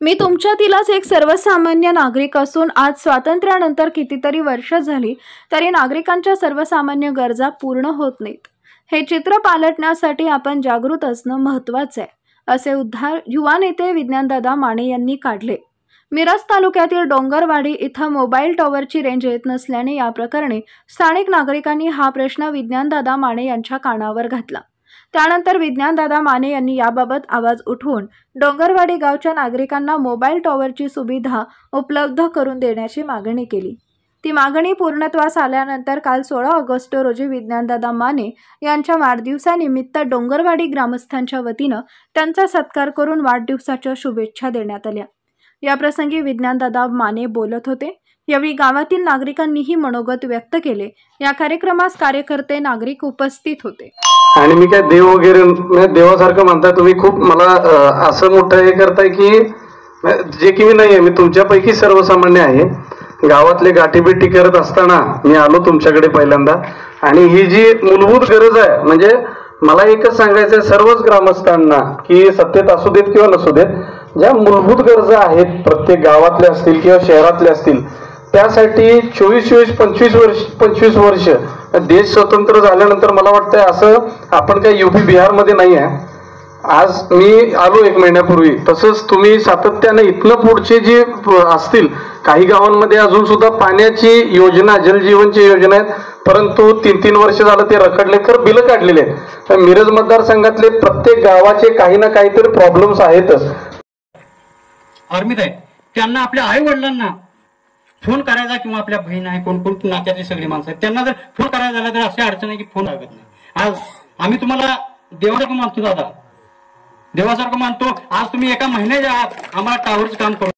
मी तुमच्यातीलच एक सर्वसामान्य नागरिक असून आज स्वातंत्र्यानंतर कितीतरी वर्ष झाली तरी नागरिकांच्या सर्वसामान्य गरजा पूर्ण होत नाहीत। हे चित्र पालटण्यासाठी आपण जागृत असणं महत्त्वाचं आहे, असे उद्गार युवा नेते विज्ञानदादा माने यांनी काढले। मिरज तालुक्यातील डोंगरवाडी इथं मोबाईल टॉवरची रेंज येत नसल्याने या प्रकरणी स्थानिक नागरिकांनी हा प्रश्न विज्ञानदादा माने यांच्या कानावर घातला। त्यानंतर विज्ञानदादा माने यांनी याबाबत आवाज उठवून डोंगरवाडी गावच्या नागरिकांना मोबाईल टॉवरची सुविधा उपलब्ध करून देण्याची मागणी केली। ती मागणी पूर्णत्वास आल्यानंतर काल 16 ऑगस्ट रोजी विज्ञानदादा माने यांच्या वाढदिवसानिमित्त डोंगरवाडी ग्रामस्थांच्या वतीनं त्यांचा सत्कार करून वाढदिवसाच्या शुभेच्छा देण्यात आल्या। या प्रसंगी विज्ञानदादा माने बोलत होते। यावेळी गावातील नागरिकांनीही मनोगत व्यक्त केले। या कार्यक्रमास कार्यकर्ते नागरिक उपस्थित होते। आणि मी काय देव वगैरे देवासारखं म्हणताय तुम्ही, खूप मला असं मोठं हे करताय की जे की मी नाही आहे, मी तुमच्यापैकी सर्वसामान्य आहे। गावातले गाठीभेटी करत असताना मी आलो तुमच्याकडे पहिल्यांदा, आणि ही जी मूलभूत गरज आहे, म्हणजे मला एकच सांगायचं आहे सर्वच ग्रामस्थांना की सत्तेत असू देत किंवा नसू देत, ज्या मूलभूत गरजा आहेत प्रत्येक गावातल्या असतील किंवा शहरातल्या असतील, त्यासाठी 25 वर्ष देश स्वतंत्र झाल्यानंतर मला वाटतंय असं आपण काही यूपी बिहार मध्ये नाही आहे। आज मी आलो 1 महिन्यापूर्वी, तसंच तुम्ही सातत्याने इथनं पुढचे जे असतील काही गावांमध्ये अजून सुद्धा पाण्याची योजना, जलजीवनची योजना आहेत, परंतु 3-3 वर्ष झालं ते रखडले, तर बिलं काढलेले आहेत। मिरज मतदारसंघातले प्रत्येक गावाचे काही ना काहीतरी प्रॉब्लेम्स आहेतच। आर्मीत आहे त्यांना आपल्या आई वडिलांना फोन करायचा किंवा आपल्या बहीण आहे, कोण कोण नात्यातली सगळी माणसं आहेत, त्यांना जर फोन करायचा झाला तर अशी अडचण आहे की फोन लागत नाही। आज आम्ही तुम्हाला देवासारखं मानतो दादा, देवासारखं मानतो। आज तुम्ही एका महिन्याच्या आत आम्हाला टावरचं काम करू